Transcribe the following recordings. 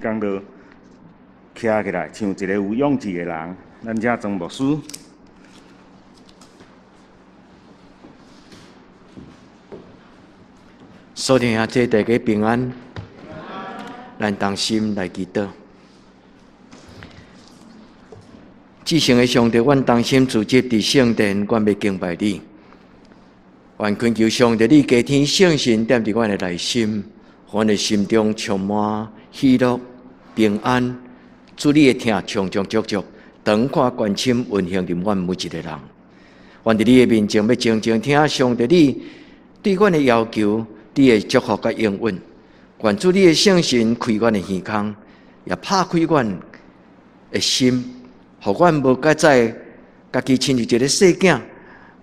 讲到徛起来，像一个有勇气的人。咱遮庄牧师，所听这大家平安，咱同心来祈祷。至圣的上帝，阮同心自接伫圣殿，阮要敬拜你。愿恳求上帝，你加添圣神踮伫阮的内心，阮的心中充满喜乐、平安。主你的听长长足足，长看关心运行伫阮每一个人。愿伫你的面前，要静静听上帝你对阮的要求，你的祝福甲应允。愿主你的圣神开阮的耳孔，也拍开阮的心，互阮无再家己亲像一个细囝，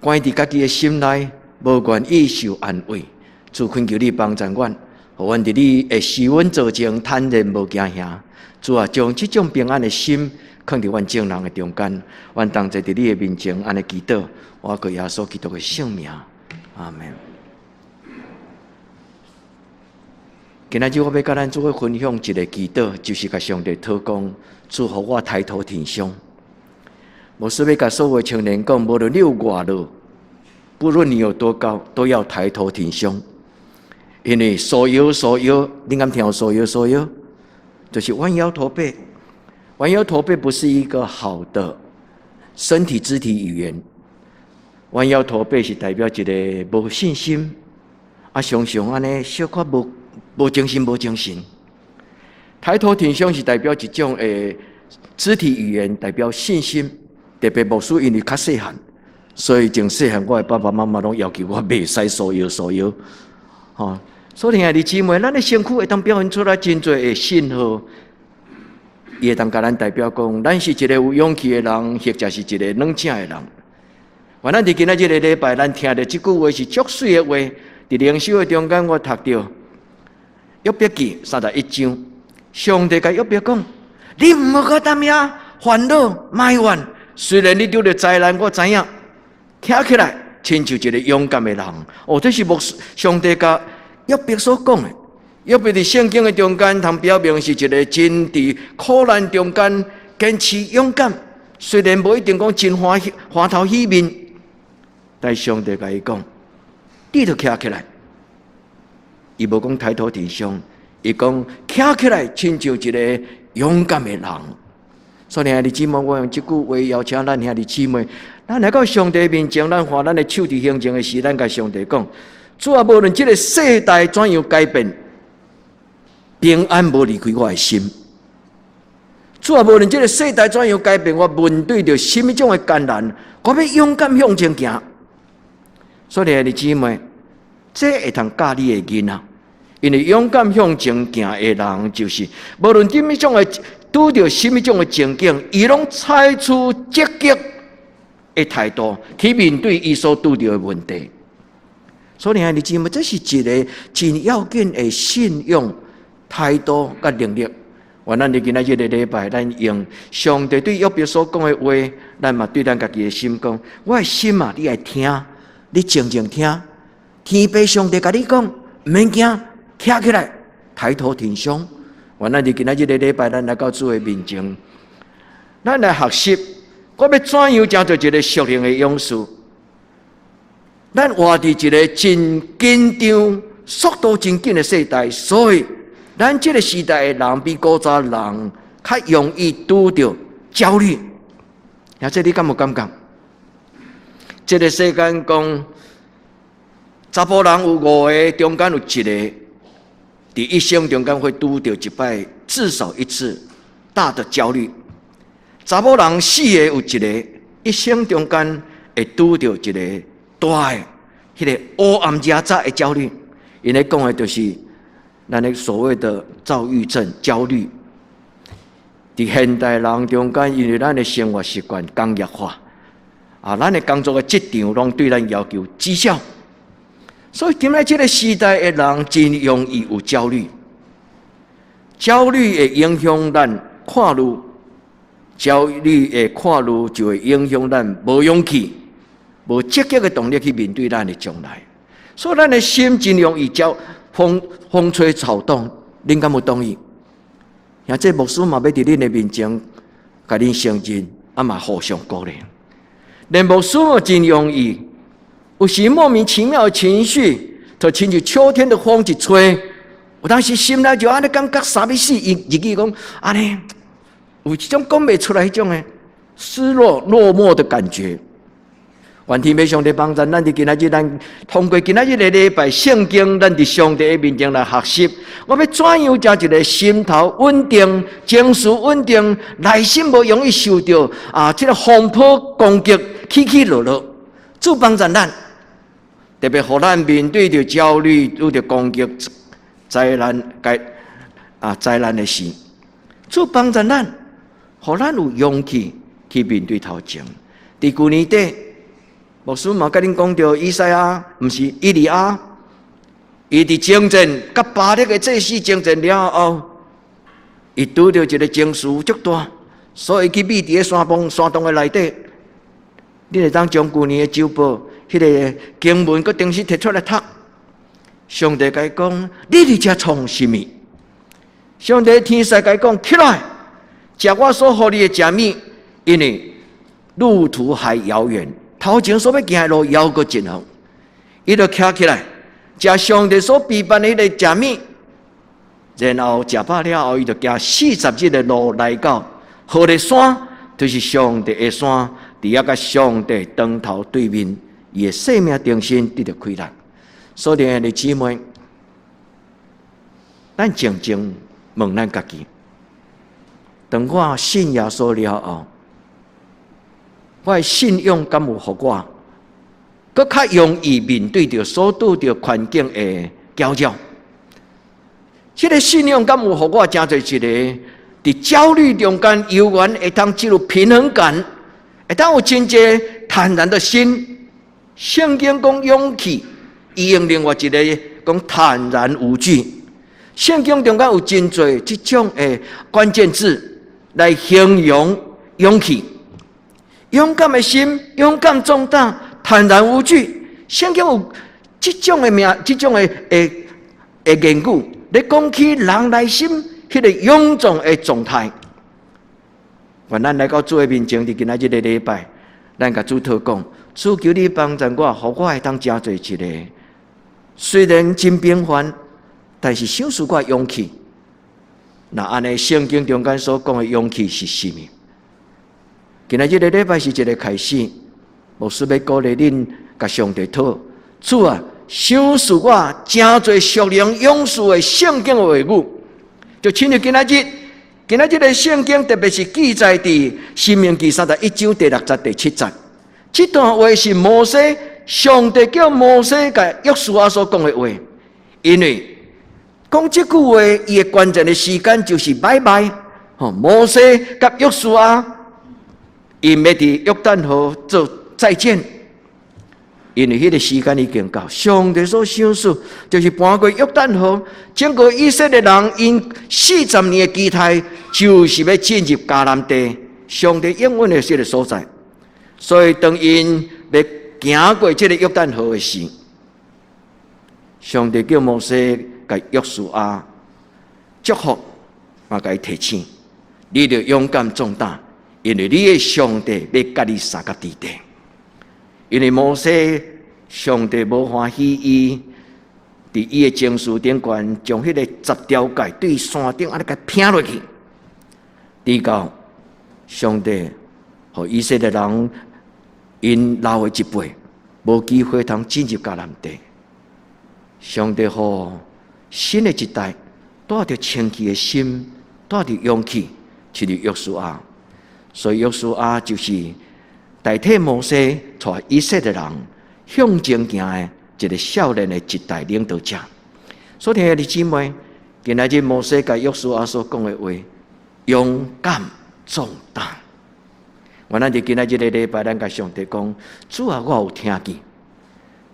关伫家己的心内。无愿意受安慰，主恳求你帮助阮，互阮伫你的施恩造成坦然无惊吓。主啊，将这种平安的心放伫阮众人的中间，阮同在伫你的面前安尼祈祷，我靠耶稣基督的圣名，阿门。今仔日我要甲咱做伙分享一个祈祷，就是甲上帝讨讲，祝福我抬头挺胸。牧师要甲所有青年讲，无论你有偌落。不论你有多高，都要抬头挺胸，因为所有，你敢听到所有，就是弯腰驼背。弯腰驼背不是一个好的身体肢体语言。弯腰驼背是代表一个无信心，常常安尼小可无精神。抬头挺胸是代表一种肢体语言，代表信心。特别牧师因为较细汉。所以从细汉，我的爸爸妈妈拢要求我袂使所摇，吼。所以兄弟姊妹，咱的身躯会当表现出来真侪的信号，伊会当甲咱代表讲，咱是一个有勇气的人，或者是一个冷静的人。咱伫今仔日的礼拜，咱听到这句话是足水的话，伫灵修的中间，我读到约伯记31章，上帝甲约伯讲：你毋好个担忧、烦恼、埋怨，虽然你拄着灾难，我知影。听起来，亲像一个勇敢的人。这是上帝甲约伯所讲的。约伯伫圣经的中间，通表明是一个真伫苦难中间坚持勇敢。虽然无一定讲真花头喜面，但上帝甲伊讲，你著徛起来。伊无讲抬头挺胸，伊讲徛起来，亲像一个勇敢的人。所以兄弟姊妹，我用这句话邀请咱兄弟姊妹，咱来到上帝面前，咱花咱的手伫行前的时，咱甲上帝讲：主啊，无论这个世代怎样改变，平安无离开我的心。主啊，无论这个世代怎样改变，我面对着什么种的艰难，我要勇敢向前行。所以兄弟姊妹，这会通教你的囡仔，因为勇敢向前行的人，就是无论什么种的。拄到什么种的情景，伊拢采取积极的态度去面对伊所拄到的问题。所以兄弟姊妹，这是一个真要紧的信用态度甲能力。咱伫今仔日的礼拜，咱用上帝对约伯所讲的话，咱嘛对咱家己的心讲：我的心啊，你爱听，你静静听。天父上帝甲你讲，毋免惊，徛起来，抬头挺胸。咱伫今仔日的礼拜，咱来到主的面前，咱来学习，我要怎样成做一个属灵的勇士？咱活伫一个真紧张、速度真紧的时代，所以咱这个时代的人比古早人较容易拄到焦虑。这你敢有感觉？这个世间讲，查甫人有5个，中间有1个。伫一生中间会拄到一摆，至少一次大的焦虑。查某人4个有1个，一生中间会拄到一个大的、迄个黑暗压榨的焦虑。因咧讲的就是咱的所谓的躁郁症、焦虑。伫现代人中间，因为咱的生活习惯工业化，咱的工作的质量拢对咱要求绩效。所以，今仔这个时代的人真容易有焦虑，焦虑会影响咱看路，焦虑的看路就会影响咱无勇气、无积极的动力去面对咱的将来。所以，咱的心真容易风吹草动。恁敢有同意？像这牧师嘛，要伫恁的面前，甲恁承认，嘛互相鼓励。连牧师嘛真容易，有时莫名其妙的情绪，就亲像秋天的风一吹，有当时心内就安尼感觉啥物事，日语讲安尼，有一种讲袂出来迄种的失落、落寞的感觉。愿天父上帝帮助咱伫今仔日，咱通过今仔日的礼拜圣经，咱伫上帝的面前来学习。我要怎样将一个心头稳定、情绪稳定、内心无容易受到这个风波攻击、起起落落。主帮助咱，特别互咱面对着焦虑、遇着攻击、灾难的事，主帮助咱，互咱有勇气去面对头前。伫去年底。牧师嘛，甲恁讲到以赛亚，毋是以利亚，伊伫征战，甲巴力的祭司征战了后，伊拄到一个情绪足大，所以去秘伫个山洞的内底，你会当将去年的周报迄个经文佮定时摕出来读。上帝甲伊讲：你伫遮创什么？上帝天使甲伊讲：起来，食我所予你的食物，因为路途还遥远。头前所要行的路遥过真远，伊就徛起来，食上帝所备办的迄个食物，然后食饱了后，伊就行40日的路来到好的山，就是上帝的山，伫遐甲上帝当头对面，伊的生命重新得到开朗。所以，弟姊妹，咱静静问咱家己：当我信耶稣了后，我的信仰敢有互我，搁较容易面对着所拄着环境的搅扰？这个信仰敢有互我真侪一个伫焦虑中间游玩，会当进入平衡感，会当有真侪坦然的心。圣经讲勇气，伊用另外一个讲坦然无惧。圣经中间有真侪这种的关键字来形容勇气。勇敢的心，勇敢壮大，坦然无惧。圣经有这种的言语，咧讲起人内心迄个勇壮的状态。愿咱来到主的面前，伫今仔日的礼拜，咱甲主祷讲：主求你帮助我，互我会当真做一个虽然真平凡，但是享受我的勇气。那安尼，圣经中间所讲的勇气是什么？今仔日的礼拜是一个开始，牧师要鼓励恁甲上帝讨主啊，赏赐我真侪属灵勇士的圣经的话语，就亲像今仔日的圣经，特别是记载伫申命记31章第6节、第7节，这段话是摩西上帝叫摩西甲约书亚所讲的话，因为讲这句话，伊的关键的时间就是拜拜。摩西甲约书亚。因要伫约旦河做再见，因为迄个时间已经到。上帝所赏赐就是搬过约旦河，整个以色列人因40年的期待，就是要进入迦南地，上帝应允的这个所在。所以当因要行过这个约旦河的时，上帝叫摩西甲约书亚祝福，嘛甲伊提醒，你着勇敢壮大。因为你的上帝要甲你三个地地，因为摩西上帝无欢喜伊伫伊的情绪顶悬，将迄个10条戒对山顶安尼甲拼落去，直到上帝和以色列人因老的一辈无机会通进入迦南地，上帝和新的一代带着清气的心，带着勇气去约书亚。所以约书亚就是代替摩西带以色列人向前行的一个少年的一代领导者。所以，弟兄姊妹，今仔日摩西甲约书亚所讲的话，勇敢壮大。我咱伫今仔日的礼拜，咱甲上帝讲：主啊，我有听见，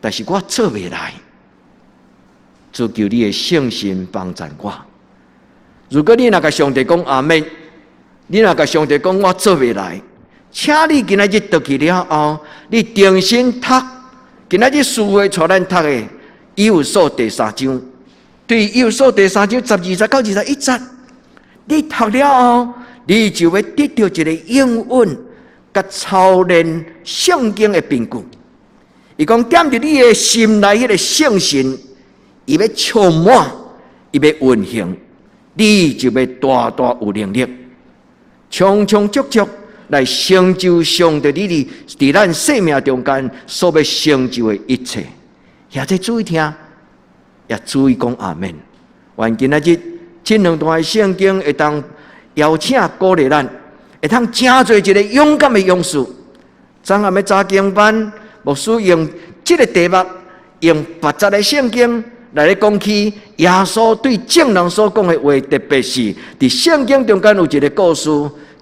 但是我做未来。主求你的圣心帮助我。如果你若甲上帝讲阿们。你若甲上帝讲我做未来，请你今仔日倒去了后，你重新读今仔日书会带咱读的以弗所第3章，对以弗所第3章12节到21节，你读了后，你就会得到一个应允、甲操练圣经的凭据。伊讲踮伫你的心内迄个圣神，伊要充满，伊要运行，你就要大大有能力，充充足足来成就上帝你伫咱生命中间所要成就的一切。也在注意听，也注意讲阿们。愿今仔日这两段圣经会当邀请鼓励咱，会通真做一个勇敢的勇士。昨暗的查经班，牧师用这个题目，用80个圣经来咧讲起耶稣对众人所讲的话，特别是伫圣经中间有一个故事，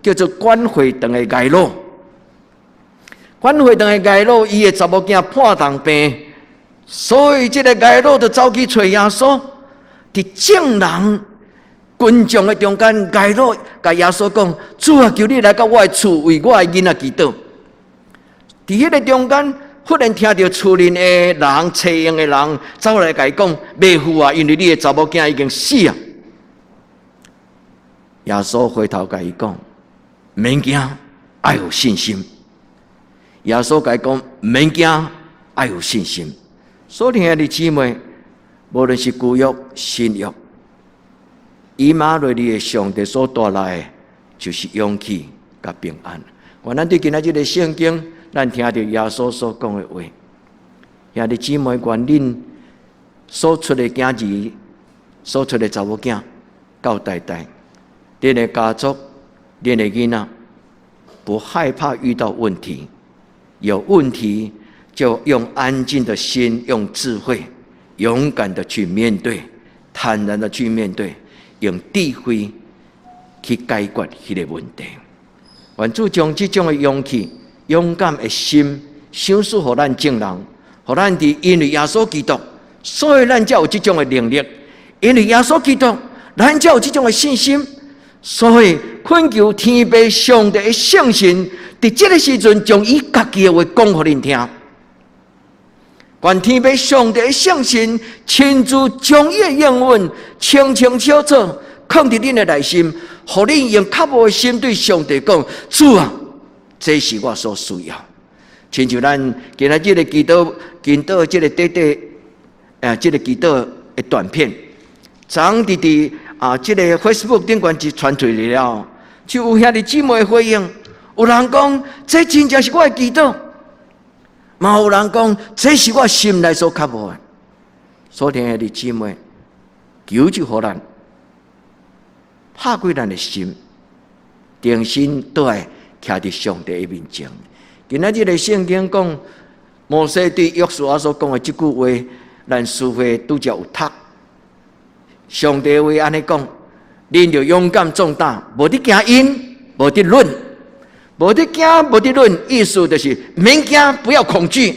叫做管会堂的睚鲁。管会堂的睚鲁，伊的查某囝破重病，所以这个睚鲁就走去找耶稣。伫众人群众的中间，睚鲁甲耶稣讲：“主啊，求你来到我的厝，为我的囡仔祈祷。”伫迄个中间，忽然听到厝邻的人、车用的人走来甲伊讲：“妹夫啊，因为你的查某囝已经死啊！”耶稣回头甲伊讲：“免惊，要有信心。”耶稣甲伊讲：“免惊，要有信心。”所听的姊妹，无论是旧约、新约，以马内利的上帝所带来的，就是勇气甲平安。我咱对今仔日的圣经，咱听到耶稣所讲的话，兄弟姊妹，愿恁所出的囝儿、所出的查某囝，到代代，恁的家族、恁的囡仔，不害怕遇到问题，有问题就用安静的心，用智慧。勇敢的去面对，坦然的去面对，用智慧去解决迄个问题。愿主将这种的勇气、勇敢的心，赏赐予咱众人，予咱伫因为耶稣基督，所以咱才有这种的能力；因为耶稣基督，咱才有这种的信心。所以恳求天父上帝的圣神，伫这个时阵将伊家己的话讲予恁听。愿天父上帝的圣神亲自将伊的应允清清楚楚放伫恁的内心，互恁用较无的心对上帝讲：“主啊，这是我所需要。”亲像咱今仔日的祈祷这个这个祈祷的短片，昨昏伫这个 Facebook 顶悬就传出来了，就有兄弟姊妹回应，有人讲这真正是我的祈祷。嘛有人讲，这是我心内所渴望的。所听的姊妹，求就互咱拍开咱的心，定心都爱徛伫上帝的面前。今仔日的圣经讲，摩西对约书亚所讲的这句话，咱思会拄则有读。上帝话安尼讲：恁就勇敢壮大，无得惊因，无得论。无得惊，无得论，意思就是免惊，不要恐惧。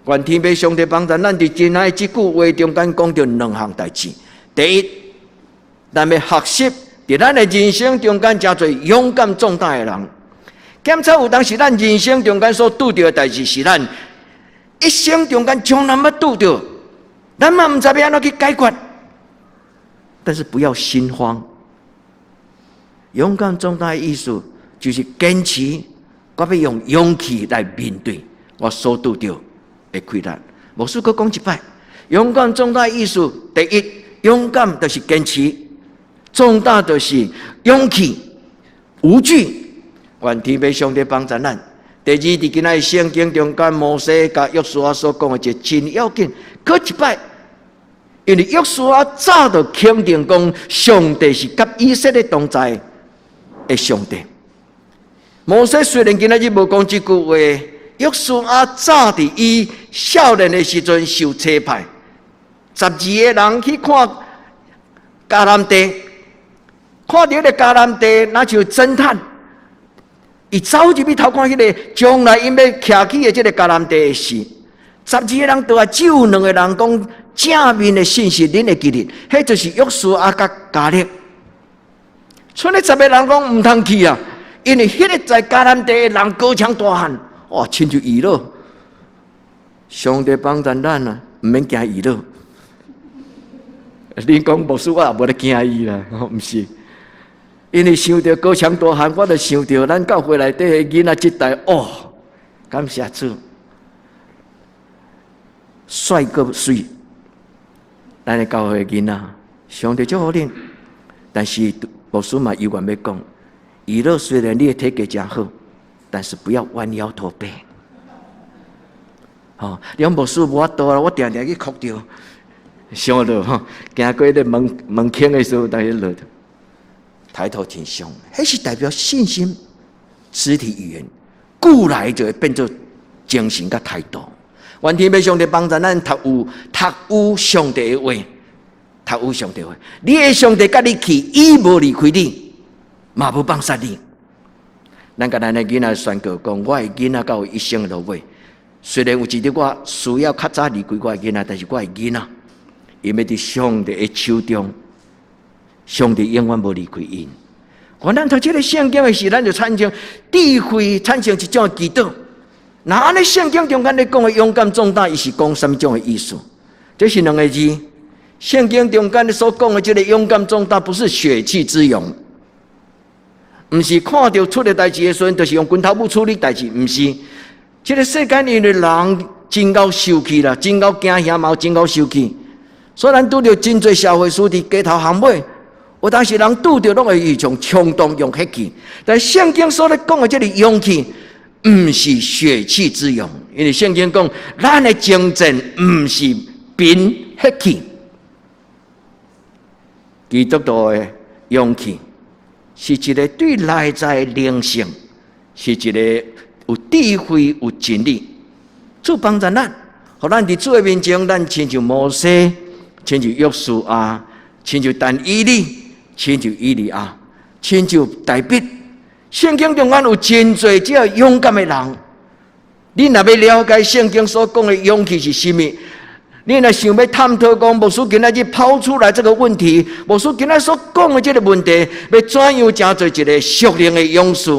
愿天父上帝帮助咱伫今仔这句话中间讲到两项代志。第一，咱要学习伫咱的人生中间真侪勇敢壮大的人。检查有当时咱人生中间所拄到的代志，是咱一生中间从来没拄到，咱嘛唔知要安怎去解决。但是不要心慌，勇敢壮大的意思。就是坚持，我要用勇气来面对我所拄到的困难。牧师佫讲一摆，勇敢壮大的意思，第一，勇敢就是坚持，壮大就是勇气、无惧。愿天父上帝帮助咱。第二，伫今仔圣经中间，摩西甲约书亚所讲的一个真要紧，佫一摆，因为约书亚早就肯定讲，上帝是甲以色列同在的上帝。摩西虽然今仔日无讲这句话，约书亚早伫伊少年的时阵受差派，12个人去看迦南地，看到个迦南地，那就侦探，伊走入去偷看迄个将来因要徛起的这个迦南地的事。12个人对只有2个人讲正面的信息，恁会记得，迄就是约书亚甲迦勒。剩的10个人讲唔通去啊！因为迄个在迦南地的人高强大汉，哇，亲像娱乐。上帝帮助咱啊，唔免惊娱乐。你讲牧师，我也无咧惊伊啦，毋是。因为想到高强大汉，我就想到咱教会内底的囡仔这代哦，感谢主，帅个水，咱的教会的囡仔，上帝祝福恁。但是牧师嘛，永远要讲，娱乐虽然你的体格真好，但是不要弯腰驼背。哦，两牧师无法度啦，我定定去哭着，想到吼，行过咧门槛的时候，大家落抬头挺胸，迄是代表信心、肢体语言，故来就会变做精神甲态度。愿天父上帝帮助咱读有上帝的话，读有上帝的话。你的上帝甲你去，伊无离开你，嘛无放杀你。咱甲咱的囡仔宣告讲，我的囡仔到一生落尾。虽然有一日我需要较早离开我的囡仔，但是我的囡仔，因为伫上帝的手中。上帝永远无离开因。咱读这个圣经的时，咱就产生智慧，产生一种祈祷。那安尼圣经中间咧讲的勇敢壮大，伊是讲什么种的意思？这是两个字。圣经中间所讲的这个勇敢壮大，不是血气之勇，不是看到出的代志的时阵，就是用拳头不处理代志，不是。这个世界里的人真够受气啦，真够惊吓嘛，真够受气。所以咱拄着真侪社会事伫街头巷尾。有当时人拄着拢会一种冲动用血气，但圣经所咧讲的这个勇气，不是血气之勇，因为圣经讲，咱的征战不是凭血气，基督徒的勇气是一个对内在的灵性，是一个有智慧、有真理。主帮助咱，互咱伫主的面前，咱亲像摩西，亲像约书亚，亲像但以理。亲像以利亚，亲像大卫，圣经中间有真侪这样勇敢的人。你若要了解圣经所讲的勇气是什么，你若想要探讨讲，牧师今仔日抛出来这个问题，牧师今仔所讲的这个问题，要怎样成做一个属灵的勇士？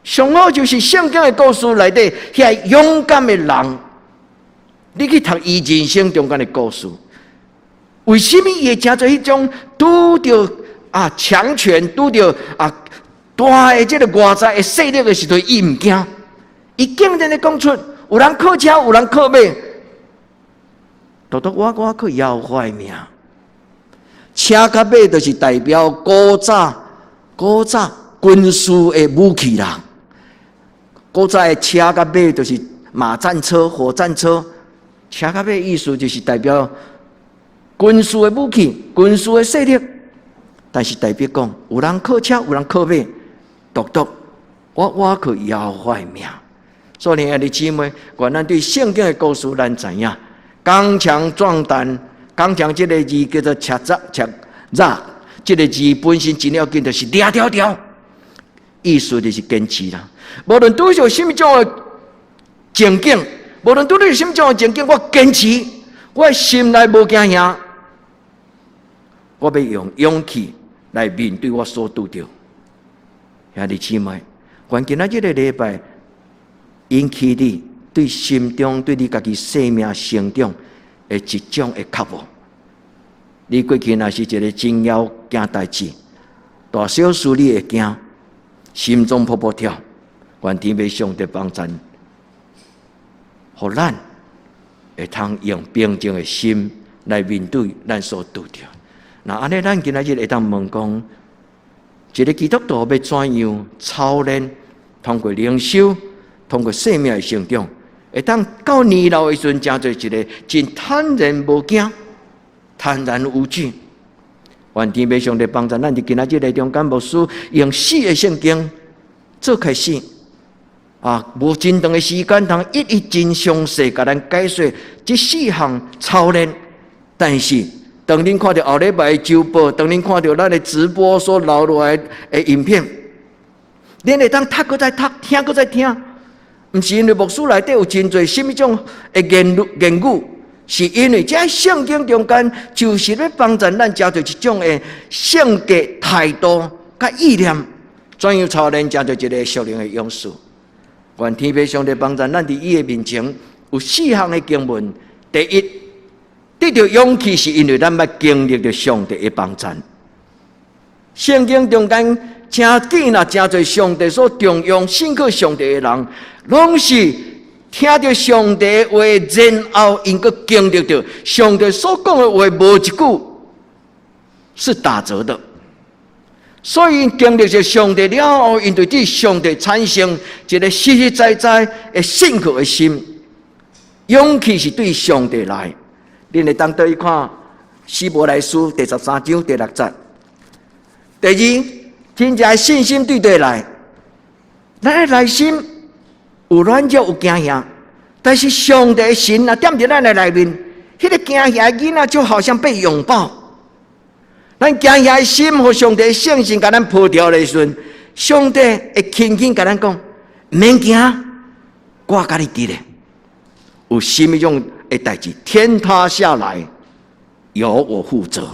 上好就是圣经的故事内底遐勇敢的人，你去读伊人生中间的故事。为什么也成做迄种拄着强权、拄着大的这个外在的势力的时阵，伊唔惊，伊竟然咧讲出，有人靠车，有人靠马，独独我靠要坏命。车甲马就是代表古早军事的武器啦。古早的车甲马就是马战车、火战车，车甲马意思就是代表。军事的武器，军事的势力，但是代表讲，有人靠车，有人靠马，独我可要坏命。所以，兄弟姊妹，愿咱对圣经的故事，咱知影，刚强壮胆，刚强这个字叫做赤扎，这个字本身真要紧，就是抓条条，意思就是坚持啦。无论拄着什么种的情景，无论拄着什么种的情景，我坚持，我心内无惊吓。我要用勇气来面对我所拄着。兄弟姊妹，愿今仔日个礼拜引起你对心中对你家己生命成长的一种的渴望。你过去若是一个真要惊代志，大小事你会惊，心中噗噗跳。愿天父上帝帮助，互咱会通用平静的心来面对咱所拄着。那安尼，咱今仔日会当问讲，一个基督徒要怎样操练，通过灵修，通过生命的成长，会当到年老的时阵，成做一个真坦然无惊、坦然无惧。愿天父上帝帮助咱伫今仔日内中间，牧师用4个圣经做开始，无真长的时间，通一一真详细甲咱解说这4项操练，但是。当恁看到后礼拜的周报，当恁看到咱的直播所留落来的影片，恁会当读搁再读，听搁再听，毋是因为牧师内底有真侪什么种的言语，是因为这圣经中间就是咧帮助咱加做一种的性格、态度、甲意念，怎样操练加做一个属灵的勇士。愿天父上帝帮助咱伫伊的面前有4项的经文，第一。得到勇气，是因为咱捌经历着上帝的帮助。圣经中间真紧啦，真侪上帝所重用、信靠上帝的人，拢是听到上帝的话，然后因个经历到上帝所讲的话，无一句是打折的。所以经历着上帝了后，因对对上帝产生一个实实在在的信靠的心，勇气是对上帝来。恁会当倒去看《希伯来书》第13章第6节。第二，真正的信心对对来，咱的内心有软弱有惊吓，但是上帝的神啊，踮伫咱的内面，迄个惊吓的囡仔就好像被拥抱。咱惊吓的心和上帝的圣心，甲咱抱掉的时阵，上帝会轻轻甲咱讲：免惊，我甲你伫咧。有什么种的代志，天塌下来，由我负责。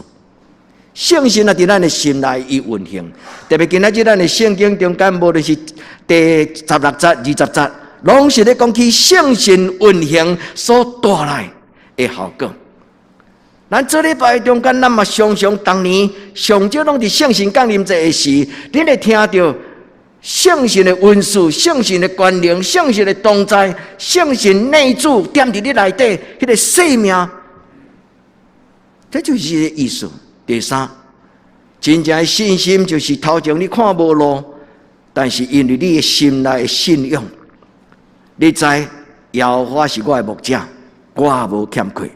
圣心啊，伫咱的心内伊运行。特别今仔日咱的圣经中间，无论是第16节、20节，拢是咧讲起圣心运行所带来的效果。咱这礼拜中间，咱嘛常常当年上少拢伫圣神降临这时，恁会听到圣神的温素、圣神的权能、圣神的同在、圣神内住踮伫你内底，迄个生命，这就是这个意思。第三，真正的信心就是头前你看无路，但是因为你的心内的信仰，你知耶和华是我的牧者，我无欠亏。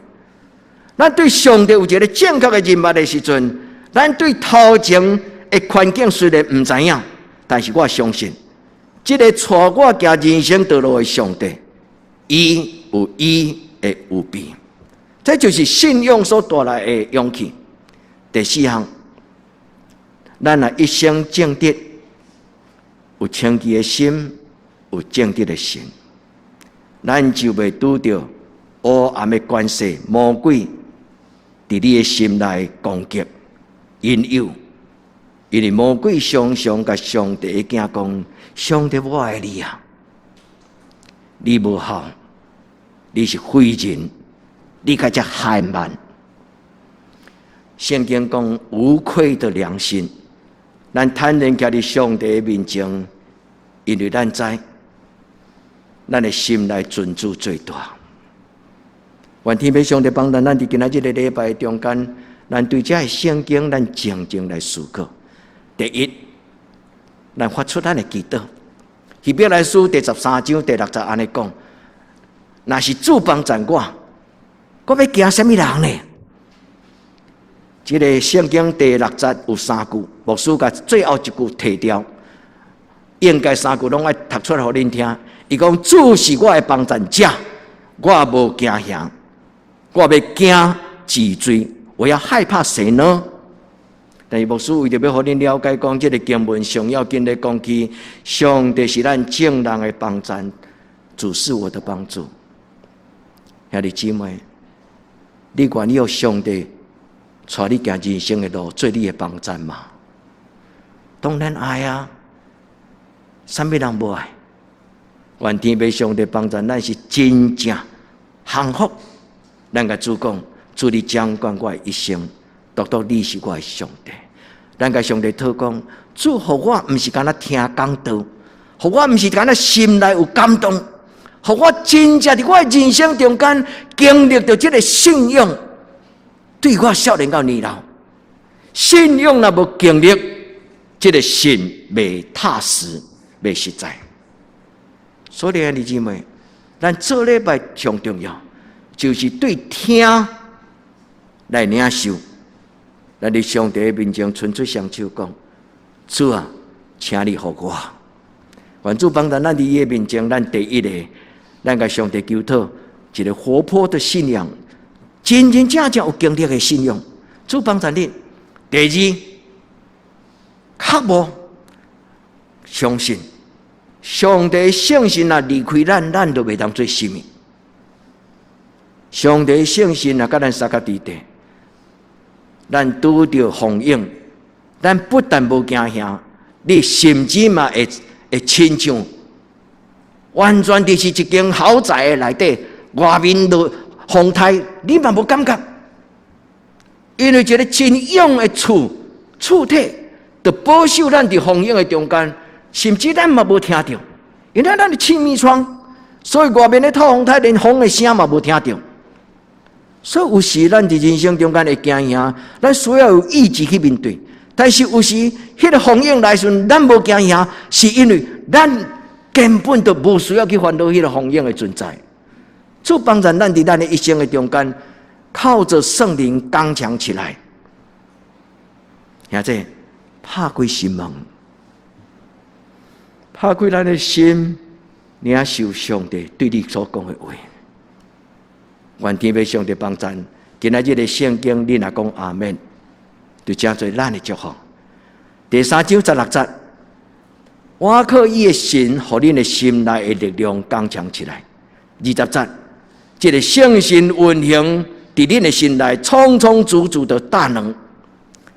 咱对上帝有一个正确的认识的时阵，咱对头前的环境虽然唔知影，但是我相信，这个带我行人生道路的上帝，伊有伊的有备，这就是信仰所带来的勇气。第四项，咱啊一生正直，有清洁的心，有正直的心，咱就袂拄到黑暗的关系、魔鬼伫你的心内攻击、引诱，因为魔鬼常常甲上帝的囝讲：上帝我爱你啊，你无好，你是废人，你较只害慢。圣经讲无愧的良心，咱坦然徛伫上帝的面前，因为咱知，咱的心内尊主最大。愿天父上帝帮咱，咱伫今仔日个礼拜中间，咱对这圣经，咱静静来思考。第一，咱发出咱的祈祷。希伯来书第13章第6节安尼讲：若是主帮助我要惊什么人呢？这个圣经第6节有3句，牧师甲最后一句摕掉，应该3句拢爱读出来互恁听。伊讲：主是我的帮助者，我无惊吓。我要惊治罪，我要害怕谁呢？但是牧师为着要互恁了解，讲这个经文上要紧的讲起，上帝是咱正人的帮助，主是我的帮助。兄弟姊妹，你愿意有上帝带你行人生的路，做你的帮助吗？当然爱啊！什么人无爱？愿天父上帝帮助咱是真正幸福。咱甲主讲，主你掌管我的一生，独独你是我的上帝。咱甲上帝讨讲，主互我毋是干那听讲道，互我毋是干那心内有感动，互我真正伫我的人生中间经历到这个信仰，对我少年到年老，信仰若无经历，这个心袂踏实，袂实在。所以兄弟姊妹，咱这礼拜上重要。就是对听来领受，咱伫上帝面前伸出双手讲：主啊，请你互我。愿主帮助咱伫伊面前，咱第一个，咱甲上帝求讨一个活泼的信仰，真真正正有经历的信仰。主帮助恁。第二，确无相信上帝圣神啊，离开咱，咱就袂当做什么。上帝圣神啊，甲咱三角地地，咱拄着风影，咱不但无惊吓，你甚至嘛会亲像完全就是一间豪宅的内底，外面落风台，你嘛无感觉，因为一个真勇的厝体，就保守咱伫风影的中间，甚至咱嘛无听到，因为咱的气密窗，所以外面的透风台连风的声嘛无听到。所以有时咱伫人生中间会惊吓，咱需要有意志去面对。但是有时迄个风影来时，咱无惊吓，是因为咱根本就无需要去烦恼迄个风影的存在。主帮助咱伫咱的一生的中间，靠着圣灵刚强起来。兄弟，拍开心门，拍开咱的心，领受上帝对你所讲的话。愿天父上帝帮助，今仔日的圣经，你若讲阿们，就真做咱的祝福。第3章16节，我靠伊的神，互恁的心内的力量刚强起来。20节，这个圣神运行伫恁的心内，充充足足的大能，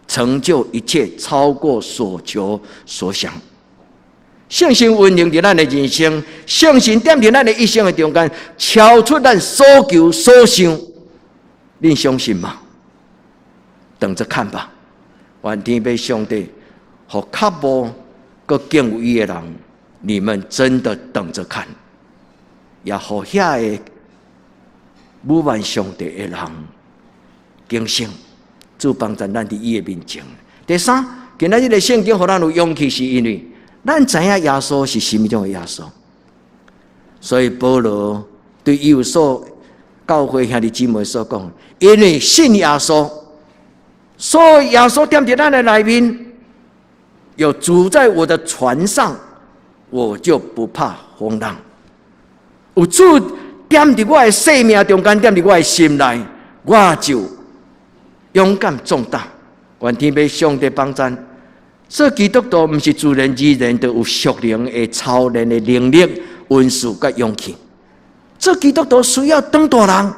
成就一切，超过所求所想。圣神运行伫咱的人生，圣神踮伫咱的一生的中间，超出咱所求所想。恁相信吗？等着看吧。愿天父上帝，互较无佮敬畏伊的人，你们真的等着看，也互遐个不万上帝的人警醒，主帮助咱伫伊的面前。第3，今仔日的圣经，互咱有勇气，是因为咱知影耶稣是什么种的耶稣，所以保罗对以弗所教会兄弟姊妹所讲：因为信耶稣，所以耶稣踮伫咱的内面，有主在我的船上，我就不怕风浪。有主踮伫我的生命中间，踮伫我的心内，我就勇敢壮大。愿天父上帝帮助。做基督徒不是自然而然就有属灵的超然的能力、温素甲勇气。做基督徒需要当大人，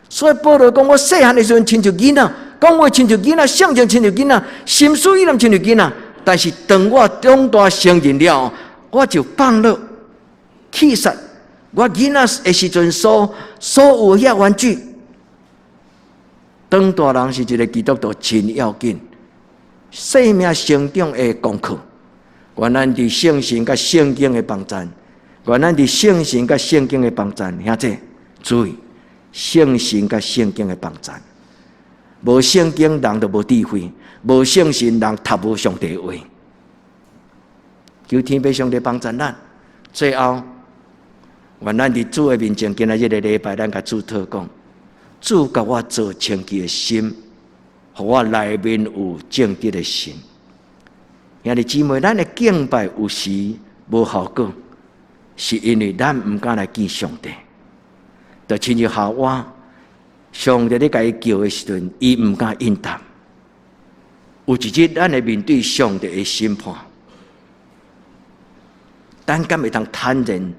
所以保罗讲：我细汉的时候亲像囡仔，讲话亲像囡仔，相情亲像囡仔，心思意念亲像囡仔。但是当我长大成人了，我就放了。其实我囡仔的时阵所有遐玩具，当大人是一个基督徒真要紧。生命成长的功课，愿咱伫圣神甲圣经的帮助，愿咱伫圣神甲圣经的帮助，兄弟注意，圣神甲圣经的帮助。无圣经人就无智慧，无圣神人读无上帝的话。求天父上帝帮助咱。最后，愿咱伫主的面前，今仔日的礼拜，咱甲主祷讲：主甲我做清洁的心。互我内面有正直的心，兄弟姊妹，咱的敬拜有时无效果，是因为咱唔敢来见上帝。就亲像夏娃，上帝咧甲伊叫的时阵，伊唔敢应答。有一日，咱会面对上帝的审判，咱敢会当坦然，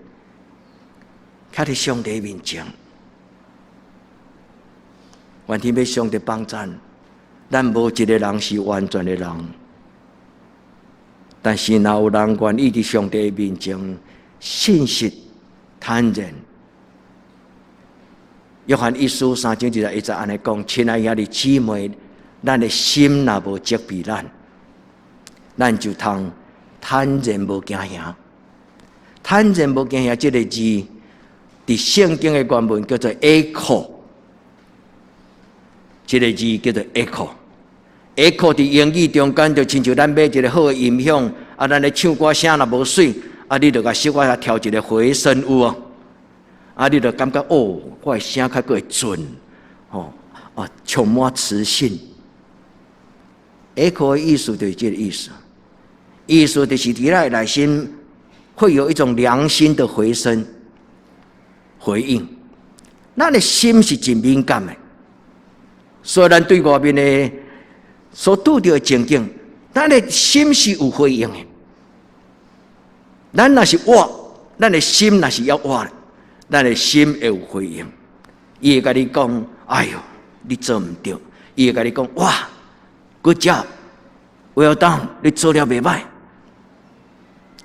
徛伫上帝面前？愿天父上帝帮助。咱无一个人是完全的人，但是若有人愿意伫上帝面前信实、坦然。约翰一书3章一直安尼讲：亲爱兄弟姊妹，咱的心若无责备咱就通坦然无惊吓。坦然无惊吓这个字，伫圣经的原文叫做 echo。这个字叫做 echo。echo 伫英语中间就亲像咱买一个好的音响，咱咧唱歌声若无水，你就甲小可调一个回声有哦，你就感觉哦，我的声较会准，充满磁性。echo 的意思就是这个意思，意思就是伫咱的内心会有一种良心的回声回应。咱的心是真敏感的。虽然对外面的所拄到的情景，咱的心是有回应的。咱若是活，咱的心若是要活的，咱的心会有回应。伊会甲你讲：“哎哟，你做唔对。”伊会甲你讲：“哇 ，good job，well done，你做了袂歹。”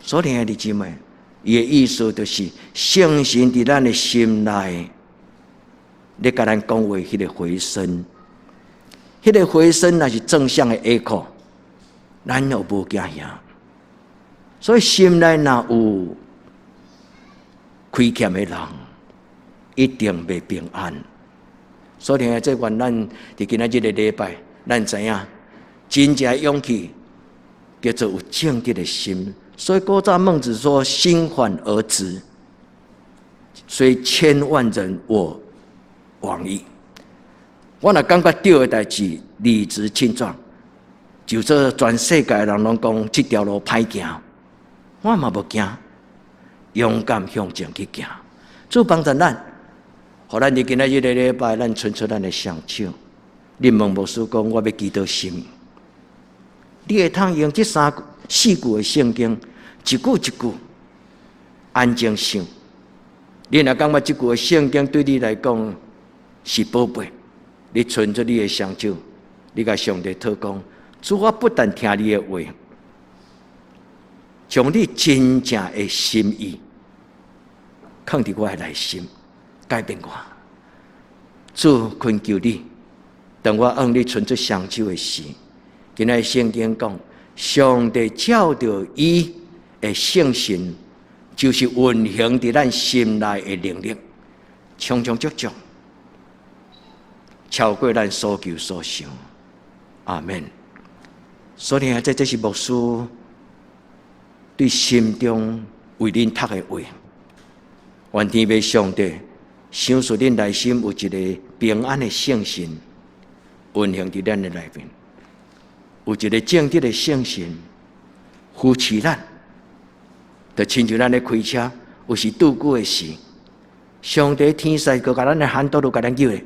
所以兄弟姊妹，伊的意思就是圣神伫咱的心内，咧甲咱讲话迄个回声。迄个回声那是正向的 echo，咱又无惊吓，所以心内若有亏欠的人，一定袂平安。所以这愿咱伫今仔日的礼拜，咱知影真正勇气叫做有正直的心。所以古早孟子说：“心缓而直，虽千万人我往矣。”我若感觉对的代志，理直气壮。就说全世界的人拢讲这条路歹行，我嘛无惊，勇敢向前去行。主帮助咱，互咱伫今仔日的礼拜，咱伸出咱的双手。你问牧师讲，我要祈祷什么？你会通用这4句的圣经，一句一句安静想。你若感觉这句的圣经对你来讲是宝贝，你伸出你的双手，你甲上帝祷告。主，我不但听你的话，将你真正的心意放伫我的内心，改变我。主，恳求你，当我向你伸出双手的时，今仔圣经讲，上帝照着伊的圣心，就是运行伫咱心内的能力，充充足足，超过咱所求所想。阿们。所以这是牧师对心中为恁读的话。愿天父上帝想出恁内心有一个平安的圣心，运行伫咱的内面，有一个正直的圣心扶持咱，就亲像咱咧开车，有时拄久的时，上帝天使佮咱的喊道路，佮咱叫的，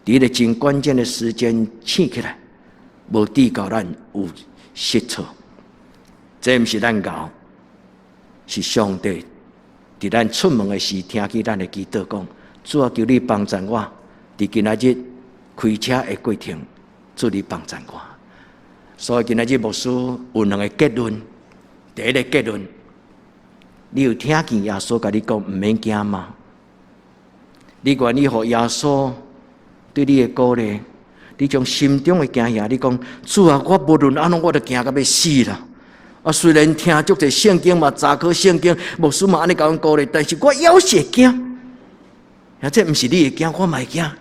伫个真关键的时间醒起来。无抵到咱有失错，这毋是咱熬，是上帝伫咱出门的时听见咱的祈祷，讲主啊，求你帮助我，伫今仔日开车的过程，主你帮助我。所以今仔日牧师有2个结论，第一个结论，你有听见耶稣甲你讲毋免惊吗？你愿意互耶稣对你的鼓励？你从心中的惊吓，你讲主啊，我无论安怎，我都惊到要死啦！啊，虽然听足侪圣经嘛，查考圣经，牧师嘛安尼甲阮鼓励，但是我还是会惊。啊，这毋是你会惊，我嘛会惊，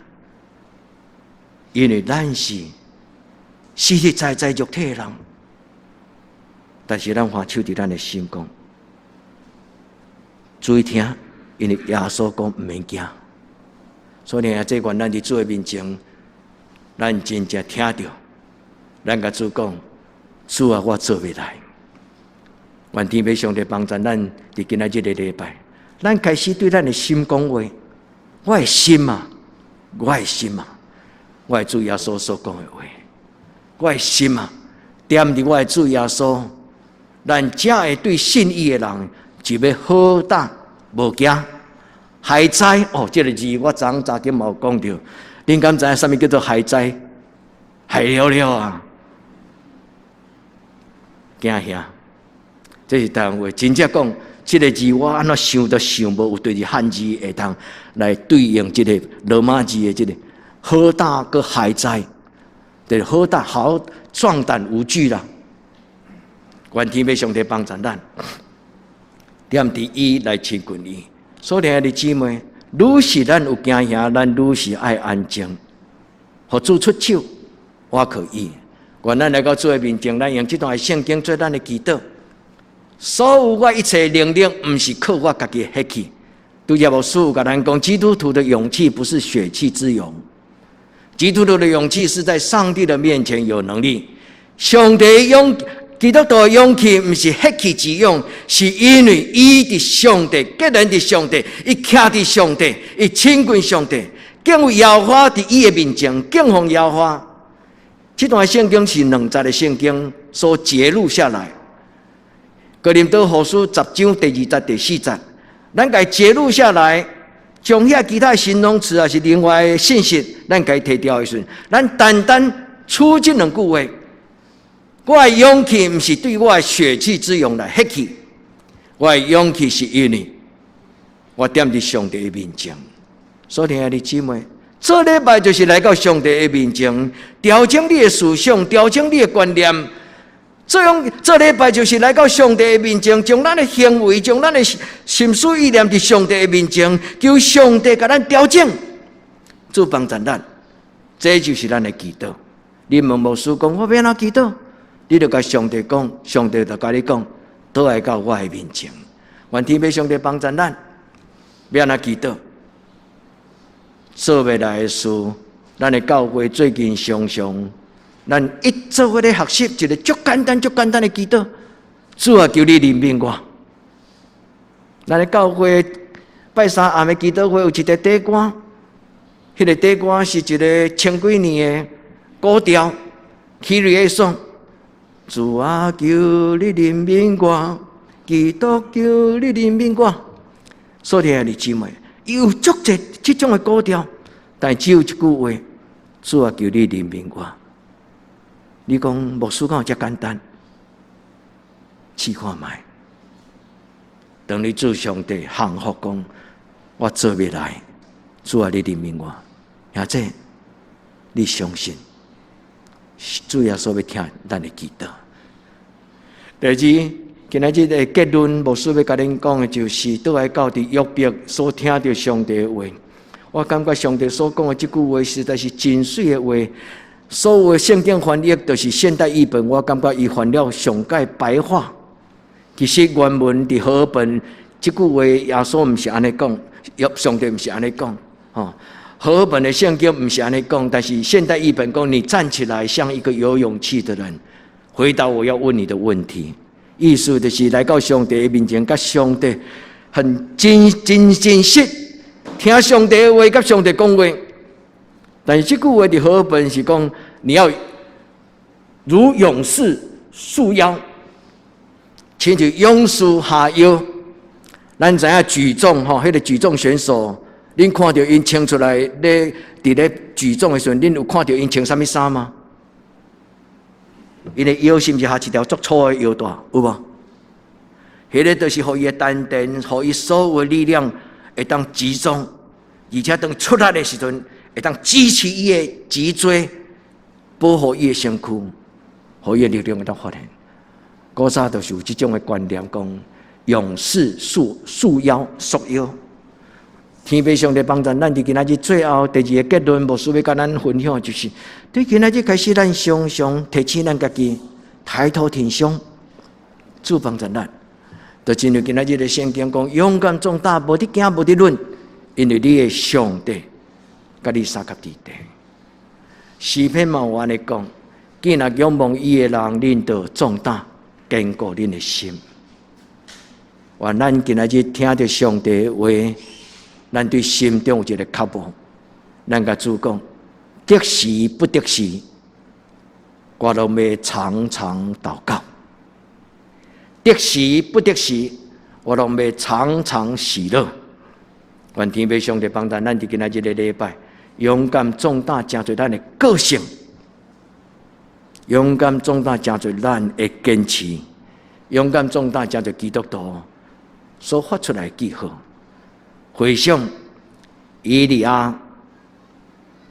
因为咱是实实在在肉体的人，但是咱花手伫咱的心讲，注意听，因为耶稣讲毋免惊，所以这愿咱伫主的面前。咱真正听到，咱甲主讲，主啊，我做未来。愿天父上帝帮助咱，伫今仔日的礼拜，咱开始对咱的心讲话。我的心啊，我的心啊，我的主耶稣所讲的话，我的心啊，踮伫我的主耶稣，咱才会对信伊的人，就要好胆无惊。海灾哦，这个字我昨今嘛有讲到。恁敢知影啥物叫做海灾？海了了啊！惊吓，这是台湾话。真正讲，这个字我安怎想都想无有对着汉字会通来对应这个罗马字的这个好大个海灾，就是好大好壮胆无惧啦。愿天父上帝帮助咱，踮伫伊来亲近伊。所以弟姊妹。愈是咱有惊吓，咱愈是爱安静，互主出手，我可以。愿咱来到主的面前，咱用这段圣经做咱的祈祷。所有我一切能力，毋是靠我家己的血气。拄则牧师甲咱讲，基督徒的勇气不是血气之勇，基督徒的勇气是在上帝的面前有能力。上帝勇。基督徒的勇气毋是血气之勇，是因为伊伫上帝，个人伫上帝，伊徛伫上帝，伊亲近上帝，敬畏耶和华伫伊的面前，敬奉耶和华。这段圣经是200的圣经所揭录下来。哥林多后书10章第2节、第4节，咱甲揭录下来，将遐其他形容词也是另外的信息，咱甲摕掉的时阵，咱单单出这2句话。我的勇气不是对我的血气之勇来血气，我的勇气是因为我踮伫上帝的面前。所以，兄弟姊妹，这礼拜就是来到上帝的面前，调整你的思想，调整你的观念，这礼拜就是来到上帝的面前，将咱的行为、将咱的心思意念伫上帝的面前，求上帝甲咱调整，主帮助咱。这就是咱的祈祷。你问牧师讲，我要安怎祈祷？你就甲上帝讲，上帝就甲你讲，倒来到我的面前。愿天父上帝帮助咱，要安怎祈祷？做未来的事，咱的教会最近常常，咱一做伙咧学习一个足简单的祈祷，主啊，求你怜悯我。咱的教会拜三暗的祈祷会有一个底歌，迄个底歌是一个千几年的古调，起瑞的颂。主啊，求你怜悯我，基督求你怜悯我。所以弟兄姊妹，有足侪这种的古调，但只有一句话：主啊，求你怜悯我。你讲牧师讲遮简单，试看卖。当你主上帝幸福讲，我做未来，主啊，你怜悯我。或者你相信，主耶稣要听咱的祈祷。第二，今仔日的结论，牧师要甲恁讲的就是，倒来到伫约伯所听到上帝的话。我感觉上帝所讲的这句话实在是真水的话。所有的圣经翻译都是现代译本，我感觉伊翻了上界白话。其实原文伫和本这句话，耶稣毋是安尼讲，上帝毋是安尼讲。和本的圣经毋是安尼讲，但是现代译本讲，你站起来像一个有勇气的人，回答我要问你的问题。意思就是来到上帝的面前，甲上帝很真实，听上帝的话，甲上帝讲话。但是这句话的和本是讲，你要如勇士束腰，亲像勇士下腰。咱知影举重迄个举重选手。恁看到因穿出来咧，伫咧举重的时阵，恁有看到因穿啥物衫吗？因的腰是毋是下一条足粗的腰带？有无？迄个就是互伊的丹田，互伊所有的力量会当集中，而且当出来的时阵，会当支持伊的脊椎，保护伊的身躯，互伊的力量会当发现。古早就是有这种的观念，讲勇士束腰。天父上帝帮助咱，伫今仔日最后第二个结论，牧师要甲咱分享，就是对今仔日开始，咱常常提醒咱家己抬头挺胸，主帮助咱。就进入今仔日的圣经讲，勇敢壮大，无得惊，无得论，因为你的上帝甲你三脚地地。诗篇嘛有安尼讲，既然仰望伊的人，恁就壮大，坚固恁的心。愿咱今仔日听着上帝的话。咱对心中有一个渴望，咱甲主讲，得时不得时，我都要常常祷告；得时不得时，我都要常常喜乐。愿天父上帝帮助咱伫今仔日的礼拜，勇敢壮大，成就咱的个性；勇敢壮大，成就咱的坚持；勇敢壮大，成就基督徒所发出来的记号。回想以利亚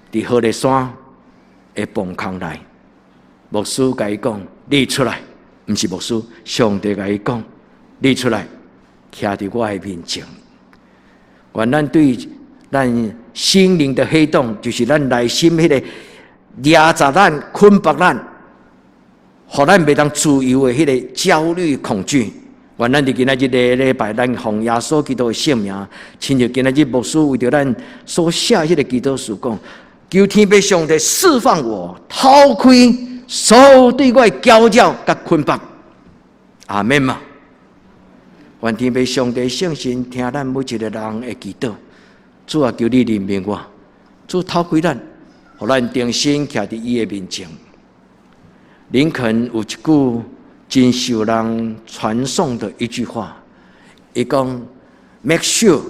伫何烈山的崩坑内，牧师甲伊讲：“你出来！”毋是牧师，上帝甲伊讲：“你出来，徛伫我的面前。”愿咱对咱心灵的黑洞，就是咱内心迄个压榨咱、捆绑咱，互咱袂当自由的迄个焦虑、恐惧。愿咱伫今仔日的礼拜，咱奉耶稣基督的圣名，亲像今仔日牧师为着咱所写迄个祈祷书讲，求天父上帝释放我，抛开所有对我的搅扰甲捆绑。阿门嘛！愿天父上帝圣神听咱每一个人的祈祷。主啊，求你怜悯我，主透开咱，互咱定心徛伫伊的面前。林肯有一句真受人传颂的一句话，伊讲 ：“Make sure，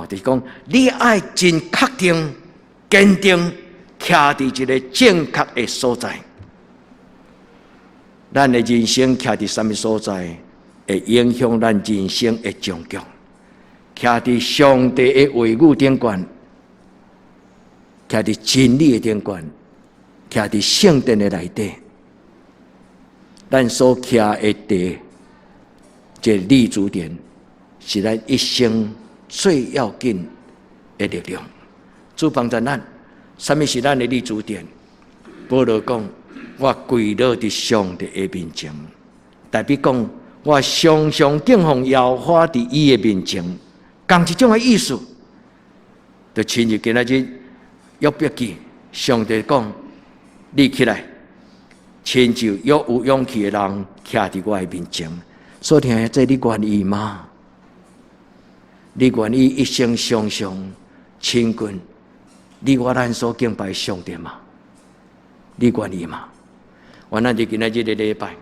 就是讲你爱真确定、坚定，徛伫一个正确的所在。咱的人生徛伫什么所在，会影响咱人生的终局。徛伫上帝的话语顶悬，徛伫真理的顶悬，徛伫圣殿的内底。”咱所徛的地，这立足点是咱一生最要紧的力量。主帮助咱，什么是咱的立足点？保罗讲：我跪落伫上帝的面前，代表讲我常常敬奉耶和华伫伊的面前，讲一种的意思，就亲像今仔日约伯记，上帝讲：你起来，亲像有勇气的人徛伫我的面前。所以听这你愿意吗？你愿意一生常常亲近你我咱所敬拜上帝吗？你愿意吗？我咱就今仔日的礼拜，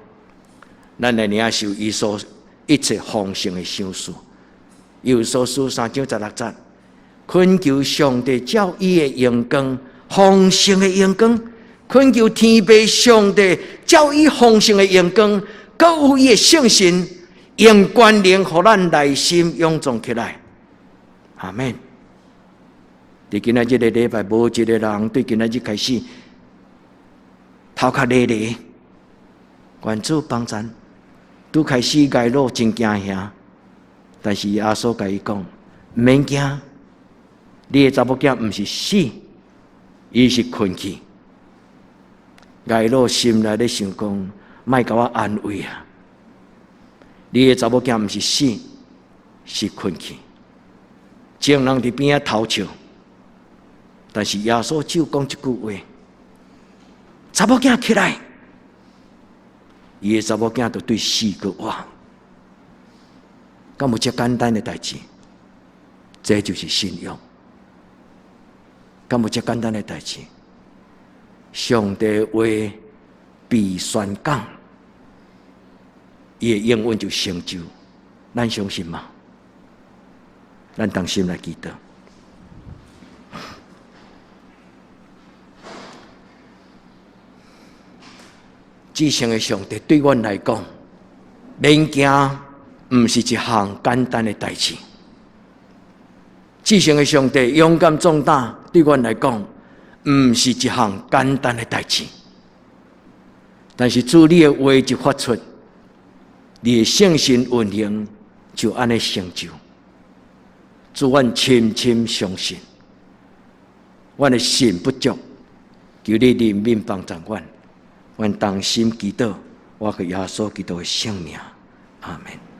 咱来领受伊所一切丰盛的赏赐。以弗所书3章16节，恳求上帝照伊的荣光，丰盛的荣光，恳求天父上帝照伊丰盛的荣光。搁有伊的圣神，用关联互咱内心涌动起来。阿们。伫今仔日的礼拜，无一个人对今仔日开始头壳咧咧，愿主帮咱，拄开始街路真惊吓，但是耶稣甲伊讲：毋免惊，你的查某囝毋是死，伊是困去。街路心内咧想讲。莫甲我安慰啊！你的查某囝毋是死，是困去。众人伫边仔偷笑，但是耶稣只有讲一句话：查某囝起来！伊的查某囝就对死个话，敢有遮简单的代志？这就是信仰。敢有遮简单的代志？上帝话。必宣讲，伊的应允就成就，咱相信吗？咱同心来祈祷。至圣的上帝对阮来讲，免惊，毋是一项简单的代志。至圣的上帝勇敢壮大，对阮来讲，毋是一项简单的代志。但是主你的话就发出，你的圣神运行就安尼成就。主阮深深相信，阮的信不足，求你怜悯帮助阮，阮同心祈祷，我给耶稣基督的圣名，阿门。